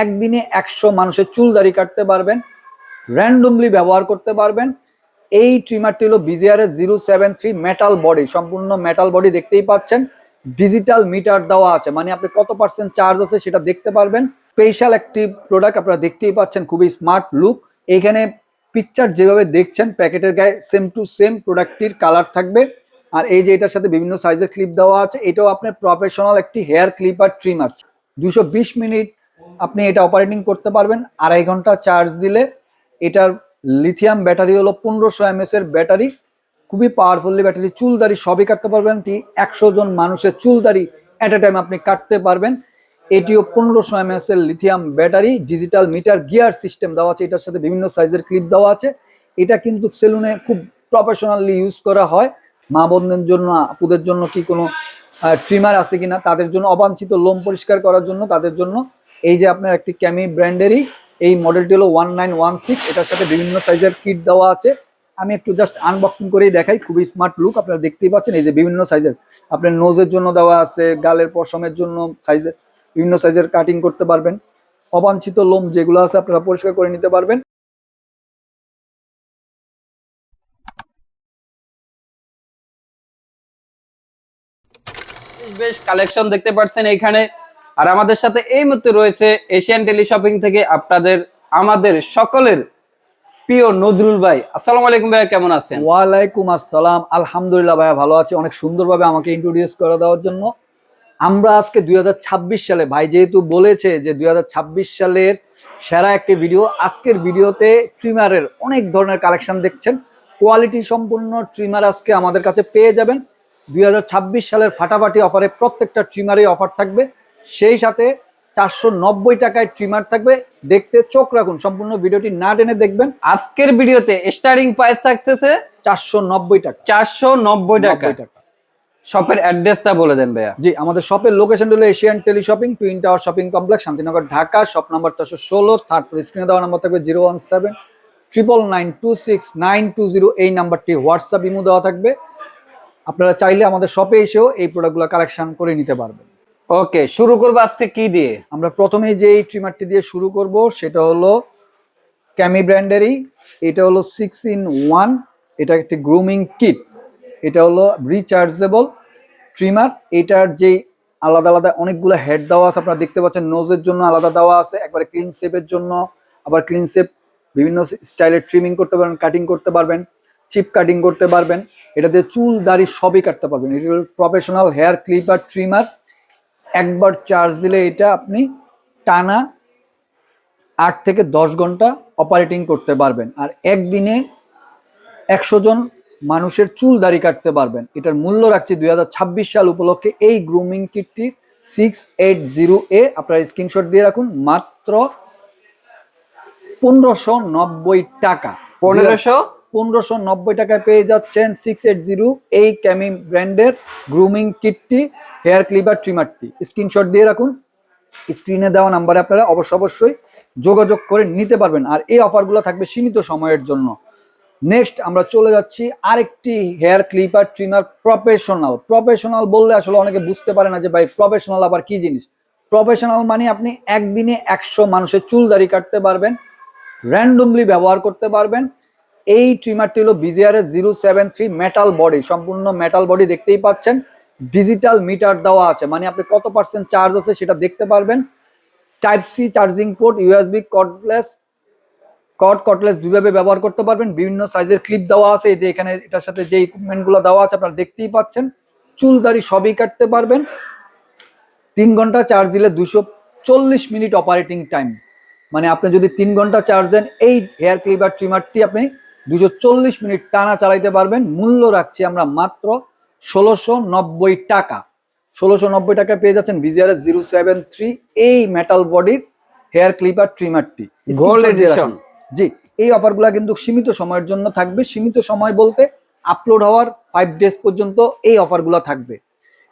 একদিনে 100 মানুষের চুল দাড়ি কাটতে পারবেন, র্যান্ডমলি ব্যবহার করতে পারবেন। এই ট্রিমারটি হলো BJR 073 মেটাল বডি, সম্পূর্ণ মেটাল বডি দেখতেই পাচ্ছেন। ডিজিটাল মিটার দেওয়া আছে, মানে আপনি কত পার্সেন্ট চার্জ আছে সেটা দেখতে পারবেন। স্পেশাল একটি প্রোডাক্ট, আপনারা দেখতেই পাচ্ছেন, খুবই স্মার্ট লুক। এইখানে পিকচার যেভাবে দেখছেন প্যাকেটের গায়ে সেম টু সেম প্রোডাক্টটির কালার থাকবে। আর এই যে এটার সাথে বিভিন্ন সাইজের ক্লিপ দেওয়া আছে, এটাও আপনার প্রফেশনাল একটি হেয়ার ক্লিপার ট্রিমার। 220 মিনিট আপনি এটা অপারেটিং করতে পারবেন। 2.5 ঘন্টা চার্জ দিলে এটার লিথিয়াম ব্যাটারি হলো 1500 mAh এর ব্যাটারি, খুবই পাওয়ারফুলি ব্যাটারি। চুল দাড়ি সবই কাটতে পারবেন। 100 জন মানুষের চুল দাড়ি এট এ টাইম আপনি কাটতে পারবেন। এটিও 1500 mAh এর lithium battery, digital meter gear system দেওয়া আছে, এটার সাথে বিভিন্ন সাইজের ক্লিপ দেওয়া আছে। এটা কিন্তু সেলুনে খুব প্রফেশনালি ইউজ করা হয়। মা বোনদের জন্য, আপুদের জন্য কি কোনো ট্রিমার আছে কিনা, তাদের জন্য অবাঞ্ছিত লোম পরিষ্কার করার জন্য, তাদের জন্য এই যে আপনার একটি ক্যামি ব্র্যান্ডেরই এই মডেলটি হলো 1916। এটার সাথে বিভিন্ন সাইজের কিট দেওয়া আছে। আমি একটু জাস্ট আনবক্সিং করেই দেখাই, খুবই স্মার্ট লুক। আপনারা দেখতেই পাচ্ছেন এই যে বিভিন্ন সাইজের, আপনার নোজের জন্য দেওয়া আছে, গালের পশমের জন্য সাইজের, বিভিন্ন সাইজের কাটিং করতে পারবেন। অবাঞ্ছিত লোম যেগুলো আছে আপনারা পরিষ্কার করে নিতে পারবেন। বেশ কালেকশন দেখতে পাচ্ছেন এখানে। আর আমাদের সাথে এই মুহূর্তে রয়েছে এশিয়ান টেলি শপিং থেকে আমাদের সকলের প্রিয় নজরুল ভাই। আসসালামু আলাইকুম ভাইয়া, কেমন আছেন? ওয়ালাইকুম আসসালাম, আলহামদুলিল্লাহ ভাইয়া ভালো আছি। অনেক সুন্দরভাবে আমাকে ইন্ট্রোডিউস করে দেওয়ার জন্য। আমরা আজকে 2026 সালে, ভাই যেহেতু বলেছে যে 2026 সালের সেরা একটি ভিডিও, আজকের ভিডিওতে ট্রিমারের অনেক ধরনের কালেকশন দেখছেন। কোয়ালিটি সম্পূর্ণ ট্রিমার আজকে আমাদের কাছে পেয়ে যাবেন। 2026 সালের ফাটাফাটি অফারে প্রত্যেকটা ট্রিমারে অফার থাকবে, সেই সাথে 490 টাকায় ট্রিমার থাকবে। দেখতে চোখ রাখুন, সম্পূর্ণ ভিডিওটি না টেনে দেখবেন। আজকের ভিডিওতে স্টার্টিং প্রাইস থাকতেছে 490 টাকা। 490 টাকা। শপের অ্যাড্রেসটা বলে দেন ভাইয়া। জি, আমাদের শপের লোকেশন হলো Asian tele shopping, twin tower shopping complex, Shantinagar, Dhaka. Shop number 416, third floor. স্ক্রিনে দেওয়া নাম্বার থাকবে 017-999-26920। এই নাম্বারটি হোয়াটসঅ্যাপ ইমো দেওয়া থাকবে। আপনারা চাইলে আমাদের শপে এসেও এই প্রোডাক্টগুলো কালেকশন করে নিতে পারবেন। ওকে, শুরু করবো আজকে কি দিয়ে? আমরা প্রথমেই যে এই ট্রিমারটি দিয়ে শুরু করব সেটা হলো ক্যামি ব্র্যান্ডেরই। এটা হলো 6-in-1, এটা একটি গ্রুমিং কিট। এটা হলো রিচার্জেবল ট্রিমার। এটার যে আলাদা আলাদা অনেকগুলো হেড দেওয়া আছে, আপনারা দেখতে পাচ্ছেন। নোজের জন্য আলাদা দেওয়া আছে, একবারে ক্লিন শেপের জন্য, আবার ক্লিন শেপ বিভিন্ন স্টাইলের ট্রিমিং করতে পারবেন, কাটিং করতে পারবেন, চিপ কাটিং করতে পারবেন। এটা দিয়ে চুল দাড়ি সবই কাটতে পারবেন। এটা হলো প্রফেশনাল হেয়ার ক্লিপার ট্রিমার। একবার চার্জ দিলে এটা আপনি টানা 8 থেকে 10 ঘন্টা অপারেটিং করতে পারবেন। আর একদিনে 100 জন মানুষের চুল দাড়ি কাটতে পারবেন। এটার মূল্য রাখছি 2026 সাল উপলক্ষে এই গ্রুমিং কিটটি 680A। আপনারা স্ক্রিনশট দিয়ে রাখুন, মাত্র 1590 টাকা। 1590 টাকায় পেয়ে যাচ্ছেন 680 এই ক্যামি ব্র্যান্ডের গ্রুমিং কিটটি, হেয়ার ক্লিপার ট্রিমারটি। স্ক্রিনশট দিয়ে রাখুন, স্ক্রিনে দেওয়া নাম্বারে আপনারা অবশ্যই যোগাযোগ করে নিতে পারবেন। আর এই অফারগুলো থাকবে সীমিত সময়ের জন্য। নেক্সট আমরা চলে যাচ্ছি আরেকটি হেয়ার ক্লিপার ট্রিমার, প্রফেশনাল বললে আসলে অনেকে বুঝতে পারে না যে ভাই প্রফেশনাল আবার কি জিনিস। প্রফেশনাল মানে আপনি একদিনে 100 মানুষের চুল দাড়ি কাটতে পারবেন, র্যান্ডমলি ব্যবহার করতে পারবেন। এই ট্রিমারটি হলো BJR 073 মেটাল বডি, সম্পূর্ণ মেটাল বডি দেখতেই পাচ্ছেন। ডিজিটাল মিটার দেওয়া আছে, মানে আপনি কত পার্সেন্ট চার্জ আছে সেটা দেখতে পারবেন। Type C charging port, USB cordless দুইভাবে ব্যবহার করতে পারবেন। বিভিন্ন সাইজের ক্লিপ দেওয়া আছে, এই যে এখানে এটার সাথে যে ইকুইপমেন্টগুলো দেওয়া আছে আপনারা দেখতেই পাচ্ছেন। চুল দাড়ি সবই কাটতে পারবেন। 3 ঘন্টা চার্জ দিলে 240 মিনিট অপারেটিং টাইম, মানে আপনি যদি 3 ঘন্টা চার্জ দেন এই হেয়ার ক্লিপার ট্রিমারটি আপনি 240 মিনিট টানা চালাইতে পারবেন। মূল্য রাখছি আমরা মাত্র 1690 টাকা। 1690 টাকায় পেয়ে যাচ্ছেন BJR 073 এই মেটাল বডির হেয়ার ক্লিপার ট্রিমারটি, গোল্ড এডিশন। জি, এই অফারগুলো কিন্তু সীমিত সময়ের জন্য থাকবে। সীমিত সময় বলতে আপলোড হওয়ার 5 ডেজ পর্যন্ত এই অফারগুলো থাকবে।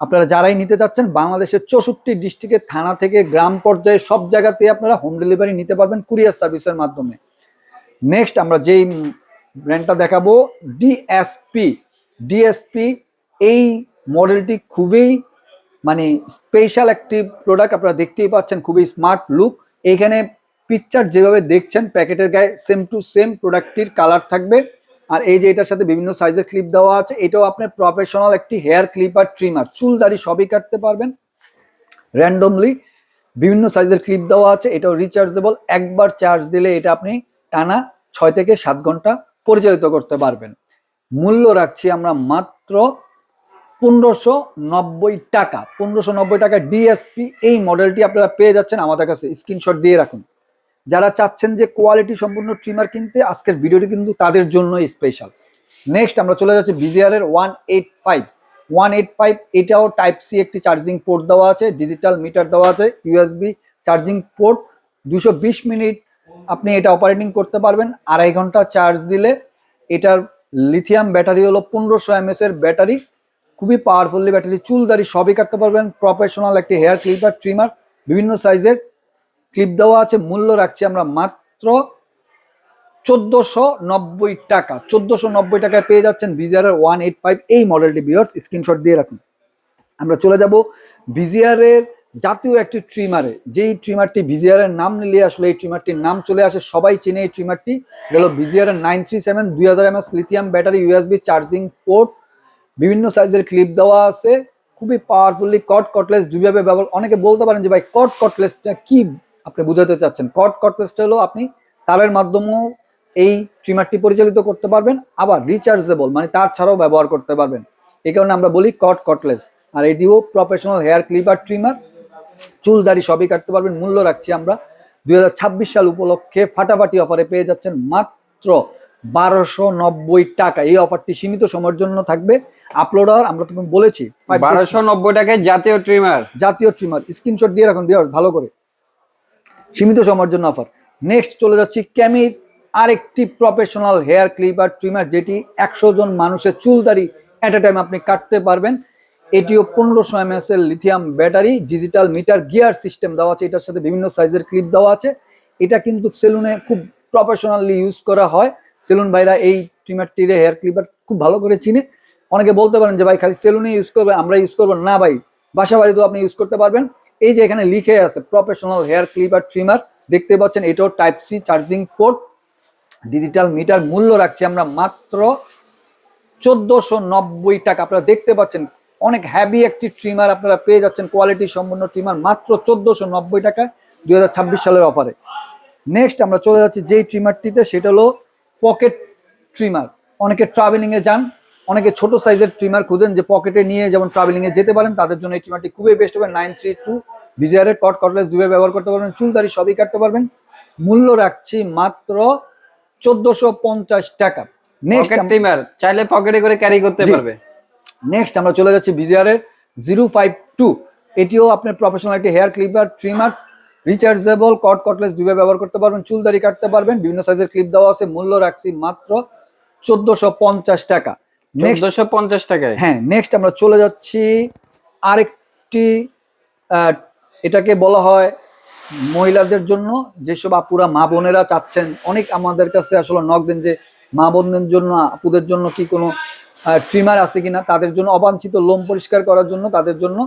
আপনারা যারাই নিতে চাচ্ছেন, বাংলাদেশের 64 ডিস্ট্রিক্টের থানা থেকে গ্রাম পর্যায়ে সব জায়গাতে আপনারা হোম ডেলিভারি নিতে পারবেন কুরিয়ার সার্ভিসের মাধ্যমে। নেক্সট আমরা যেই ব্র্যান্ডটা দেখাবো ডিএসপি। এই মডেলটি খুবই মানে স্পেশাল একটি প্রোডাক্ট, আপনারা দেখতেই পাচ্ছেন, খুবই স্মার্ট লুক। এইখানে পিকচার যেভাবে দেখছেন প্যাকেটের গায়ে সেম টু সেম প্রোডাক্টটির কালার থাকবে। আর এই যে এটার সাথে বিভিন্ন সাইজের ক্লিপ দেওয়া আছে, এটাও আপনার প্রফেশনাল একটি হেয়ার ক্লিপার ট্রিমার, চুল দাড়ি সবই কাটতে পারবেন র্যান্ডমলি। বিভিন্ন সাইজের ক্লিপ দেওয়া আছে, এটাও রিচার্জেবল, একবার চার্জ দিলে এটা আপনি টানা 6 থেকে 7 ঘন্টা পরিচালিত করতে পারবেন। মূল্য রাখছি আমরা মাত্র 1590 টাকা। 1590 টাকা ডিএসপি এই মডেলটি আপনারা পেয়ে যাচ্ছেন আমাদের কাছে, স্ক্রিনশট দিয়ে রাখুন। যারা চাচ্ছেন যে কোয়ালিটি সম্পূর্ণ ট্রিমার কিনতে, আজকের ভিডিওটি কিন্তু তাদের জন্য স্পেশাল। নেক্সট আমরা চলে যাচ্ছি বিজিআর এর 185। এটাও টাইপ সি একটি চার্জিং পোর্ট দেওয়া আছে, ডিজিটাল মিটার দেওয়া আছে, ইউএসবি চার্জিং পোর্ট, 220 মিনিট আপনি এটা অপারেটিং করতে পারবেন। 2.5 ঘন্টা চার্জ দিলে এটার লিথিয়াম ব্যাটারি হলো 1500 mAh এর ব্যাটারি, খুবই পাওয়ারফুলি ব্যাটারি, চুল দাড়ি সবই কাটতে পারবেন। প্রফেশনাল একটি হেয়ার ক্লিপার ট্রিমার, বিভিন্ন সাইজের ক্লিপ দেওয়া আছে। মূল্য রাখছি আমরা মাত্র 1490 টাকা। 1490 টাকায় পেয়ে যাচ্ছেন বিজিআর এর 185 এই মডেলটি। ভিউয়ার্স স্ক্রিনশট দিয়ে রাখুন। আমরা চলে যাব বিজিআর এর জাতীয় একটি ট্রিমারে, যেই ট্রিমারটি বিজিআর এর নাম নিলে আসলে এই ট্রিমারটির নাম চলে আসে, সবাই চেনে এই ট্রিমারটি। হলো বিজিআর এর 937 2000 mAh lithium battery, USB charging port, বিভিন্ন সাইজের ক্লিপ দেওয়া আছে, খুবই পাওয়ারফুলি কটলেস দুইভাবে ব্যবহার। অনেকে বলতে পারেন যে ভাই কটলেসটা কি আপনি বুঝাতে চাচ্ছেন। কটলেসটা হলো আপনি তারের মাধ্যমেও এই ট্রিমারটি পরিচালিত করতে পারবেন, আবার রিচার্জেবল মানে তার ছাড়াও ব্যবহার করতে পারবেন, এই কারণে আমরা বলি কটলেস। আর এটিও প্রফেশনাল হেয়ার ক্লিপার ট্রিমার, চুল দাড়ি সবই কাটতে পারবেন। মূল্য রাখছি আমরা 2026 সাল উপলক্ষে ফাটাফাটি অফারে পেয়ে যাচ্ছেন মাত্র 1290 টাকা। এই অফারটি সীমিত সময়ের জন্য থাকবে। আপলোড হওয়ার আমরা তুমি বলেছি 1290 টাকায় জাতীয় ট্রিমার। স্ক্রিনশট দিয়ে রাখুন ভিউয়ার্স ভালো করে, সীমিত সময়ের জন্য অফার। নেক্সট চলে যাচ্ছি ক্যামির আরেকটি প্রফেশনাল হেয়ার ক্লিপার ট্রিমার, যেটি 100 জন মানুষের চুল দাড়ি এট এ টাইম আপনি কাটতে পারবেন। এটিও 1500 mAh এর lithium battery, digital meter, gear system দেওয়া আছে, এটার সাথে বিভিন্ন সাইজের ক্লিপ দেওয়া আছে। এটা কিন্তু সেলুনে খুব প্রফেশনালি ইউজ করা হয়। সেলুন ভাইরা এই ট্রিমারটির হেয়ার ক্লিপার খুব ভালো করে চিনে। অনেকে বলতে পারেন যে ভাই খালি সেলুনে ইউজ করবে, আমরা ইউজ করবো না। ভাই বাসা বাড়িতেও আপনি ইউজ করতে পারবেন। এই যে এখানে লিখে আছে প্রফেশনাল হেয়ার ক্লিপার ট্রিমার, দেখতে পাচ্ছেন, এটাও type C charging port, digital meter. মূল্য রাখছি আমরা মাত্র 1490 টাকা। আপনারা দেখতে পাচ্ছেন অনেক হ্যাভি একটি ট্রিমার আপনারা পেয়ে যাচ্ছেন, কোয়ালিটি সম্পন্ন ট্রিমার মাত্র 1490 টাকায় 2026 সালের অফারে। নেক্সট আমরা চলে যাচ্ছি যেই ট্রিমারটিতে, সেটা হলো পকেট ট্রিমার। অনেকে ট্রাভেলিং এ যান, অনেকে ছোট সাইজের ট্রিমার খুঁজেন যে পকেটে নিয়ে যেমন ট্রাভেলিং এ যেতে পারেন, তাদের জন্য এই ট্রিমারটি খুবই বেস্ট হবে। 932 বিজিআর এর কটলেস দুইভাবে ব্যবহার করতে পারবেন, চুল দাড়ি সবই কাটতে পারবেন। মূল্য রাখছি মাত্র 1450 টাকা। নেক্সট ট্রিমার চাইলে পকেটে করে ক্যারি করতে পারবে। নেক্সট আমরা চলে যাচ্ছি বিজিআর এর 052। এটিও আপনার প্রফেশনাল একটি হেয়ার ক্লিপার ট্রিমার, রিচার্জেবল, কটলেস দুইভাবে ব্যবহার করতে পারবেন, চুল দাড়ি কাটতে পারবেন, বিভিন্ন সাইজের ক্লিপ দেওয়া আছে। মূল্য রাখছি মাত্র 1450 টাকা। 1450 টাকায়। হ্যাঁ, নেক্সট আমরা চলে যাচ্ছি আরেকটি, এটাকে বলা হয় মহিলাদের জন্য, যেসব আপুরা মা বোনেরা চাচ্ছেন, অনেক আমাদের কাছে আসলে নক দেন যে মা বোনদের জন্য, আপুদের জন্য কি কোনো ট্রিমার আছে কিনা, তাদের জন্য অবাঞ্ছিত লোম পরিষ্কার করার জন্য তাদের জন্য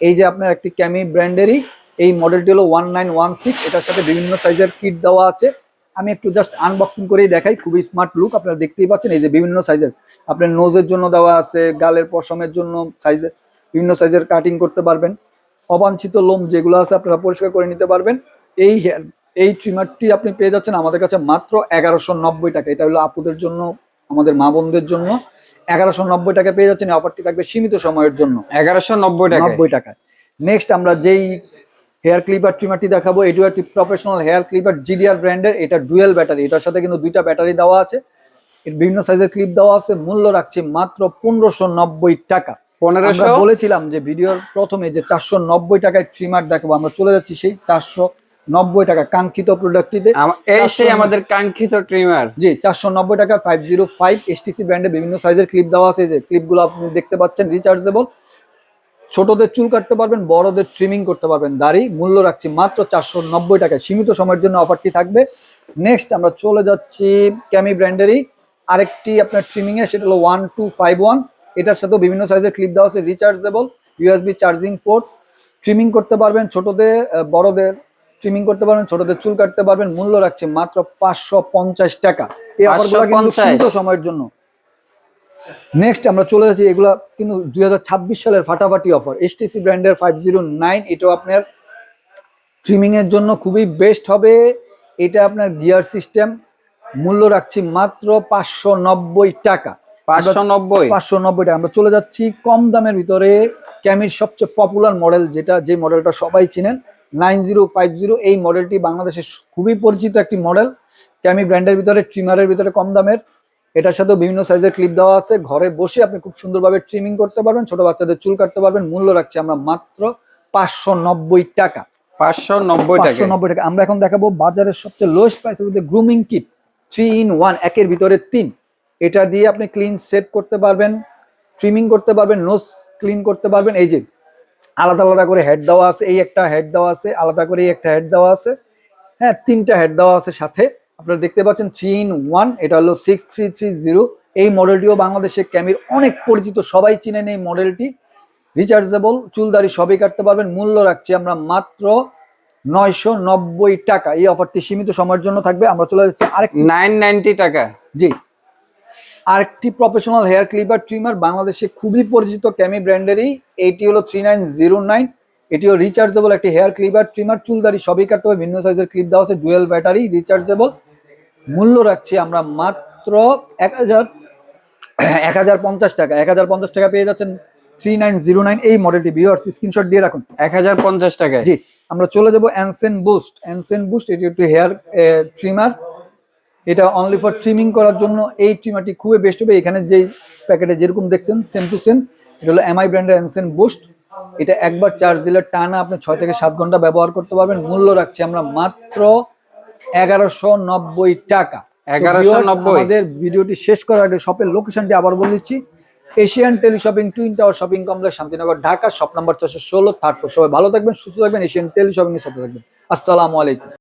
এই যে আপনার একটি ক্যামি ব্র্যান্ডেরই এই মডেলটি হলো 1916। এটার সাথে বিভিন্ন সাইজের কিট দেওয়া আছে। আমি একটু জাস্ট আনবক্সিং করেই দেখাই, খুবই স্মার্ট লুক, আপনারা দেখতেই পাচ্ছেন। এই যে বিভিন্ন সাইজের আপনার নোজের জন্য দেওয়া আছে, গালের পশমের জন্য সাইজের, বিভিন্ন সাইজের কাটিং করতে পারবেন। অবাঞ্ছিত লোম যেগুলো আছে আপনারা পরিষ্কার করে নিতে পারবেন। এই ট্রিমারটি আপনি পেয়ে যাচ্ছেন আমাদের কাছে মাত্র 1190 টাকা। এটা হলো আপুদের জন্য, আমাদের মা বোনদের জন্য 1190 টাকা পেয়ে যাচ্ছেন। এই অফারটি থাকবে সীমিত সময়ের জন্য 1190 টাকায়। নেক্সট আমরা যেই হেয়ার ক্লিপার ট্রিমারটি দেখাবো, এটিও একটি প্রফেশনাল হেয়ার ক্লিপার, জিডিআর ব্র্যান্ডের। এটা ডুয়েল ব্যাটারি, এটার সাথে কিন্তু দুইটা ব্যাটারি দেওয়া আছে, বিভিন্ন সাইজের ক্লিপ দেওয়া আছে। মূল্য রাখছি মাত্র 1590 টাকা। আমরা বলেছিলাম যে ভিডিওর প্রথমে যে 490 টাকায় ট্রিমার দেখাবো, আমরা চলে যাচ্ছি সেই 490 টাকা কাঙ্ক্ষিত প্রোডাক্টটিতে। এই সেই আমাদের কাঙ্ক্ষিত ট্রিমার। জি, 490 টাকা 505 এসটিসি ব্র্যান্ডে বিভিন্ন সাইজের ক্লিপ দেওয়া আছে। যে ক্লিপগুলো আপনি দেখতে পাচ্ছেন রিচার্জেবল, ছোটদের চুল কাটতে পারবেন, বড়দের ট্রিমিং করতে পারবেন দাড়ি। মূল্য রাখছি মাত্র 490 টাকা, সীমিত সময়ের জন্য অফারটি থাকবে। নেক্সট আমরা চলে যাচ্ছি ক্যামি ব্র্যান্ডেরই আরেকটি আপনার ট্রিমিং এ, সেটা হলো 1251। এটার সাথেও বিভিন্ন সাইজের ক্লিপ দেওয়া আছে, rechargeable, USB charging port, trimming করতে পারবেন, ছোটদের বড়দের ট্রিমিং করতে পারবেন, ছোটদের চুল কাটতে পারবেন। মূল্য রাখছি মাত্র 550 টাকা। এই অফারগুলো কিন্তু 550 সীমিত সময়ের জন্য। নেক্সট আমরা চলে যাচ্ছি, এগুলা কিন্তু 2026 সালের ফাটাফাটি অফার। এসটিসি ব্র্যান্ডের 509, এটাও আপনার ট্রিমিং এর জন্য খুবই বেস্ট হবে। এটা আপনার গিয়ার সিস্টেম। মূল্য রাখছি মাত্র 590 টাকা। 590 590 টাকা। আমরা চলে যাচ্ছি কম দামের ভিতরে ক্যামির সবচেয়ে পপুলার মডেল, যে মডেলটা সবাই চিনেন, 9050। এই মডেলটি বাংলাদেশে খুবই পরিচিত একটি মডেল। ক্যামি ব্র্যান্ডের ভিতরে ট্রিমারের ভিতরে কম দামের। এটার সাথেও বিভিন্ন সাইজের ক্লিপ দেওয়া আছে। ঘরে বসে আপনি খুব সুন্দরভাবে ট্রিমিং করতে পারবেন, ছোট বাচ্চাদের চুল কাটতে পারবেন। মূল্য রাখছি আমরা মাত্র 590 টাকা। 590 টাকা। 590 টাকা। আমরা এখন দেখাবো বাজারের সবচেয়ে লোয়েস্ট প্রাইসের মধ্যে গ্রুমিং কিট 3 in 1, একের ভিতরে 3। এটা দিয়ে আপনি ক্লিন সেট করতে পারবেন, ট্রিমিং করতে পারবেন, নোজ ক্লিন করতে পারবেন। এই যে আলাদা আলাদা করে হেড দেওয়া আছে, এই একটা হেড দেওয়া আছে, আলাদা করে এই একটা হেড দেওয়া আছে, হ্যাঁ 3টা হেড দেওয়া আছে সাথে। আপনারা দেখতে পাচ্ছেন 3 in 1। এটা হলো 6330। এই মডেলটিও বাংলাদেশে ক্যামির অনেক পরিচিত, সবাই চিনেন এই মডেলটি। রিচার্জেবল, চুলদারি সবই কাটতে পারবেন। মূল্য রাখছি আমরা মাত্র 990 টাকা। এই অফারটি সীমিত সময়ের জন্য থাকবে। আমরা চলে যাচ্ছি আরেক 990 টাকা। জি, আরেকটি প্রফেশনাল হেয়ার ক্লিপার ট্রিমার, বাংলাদেশে খুবই পরিচিত ক্যামি ব্র্যান্ডেরই। এইটি হলো 3909। এটিও রিচার্জেবল একটি হেয়ার ক্লিপার ট্রিমার। চুলদারি সবই কাটতে হবে, ভিন্ন সাইজের ক্লিপ দেওয়া আছে, ডুয়েল ব্যাটারি, রিচার্জেবল। মূল্য রাখছি আমরা মাত্র 1050 টাকা। 1050 টাকা পেয়ে যাচ্ছেন 3909 এই মডেলটি। ভিউয়ার্স স্ক্রিনশট দিয়ে রাখুন। 1050 টাকায়। জি, আমরা চলে যাব অ্যানসেন বুস্ট। অ্যানসেন বুস্ট এটি একটি হেয়ার ট্রিমার। এটা অনলি ফর ট্রিমিং করার জন্য। এই ট্রিমারটি খুবই বেস্ট হবে। এখানে যেই প্যাকেটে যেরকম দেখছেন সেম টু সেম। এটা হলো এমআই ব্র্যান্ডের অ্যানসেন বুস্ট। এটা একবার চার্জ দিলে টানা আপনি 6 থেকে 7 ঘন্টা ব্যবহার করতে পারবেন। মূল্য রাখছি আমরা মাত্র 1190 টাকা। 1190। আমাদের ভিডিওটি শেষ করার আগে শপের লোকেশনটি আবার বলে দিচ্ছি। Asian tele shopping, twin tower shopping complex, Shantinagar, Dhaka. Shop number 416, third floor. সবাই ভালো থাকবেন, সুস্থ থাকবেন। এশিয়ান টেলি শপিং এর সাথে থাকবেন। আসসালামু আলাইকুম।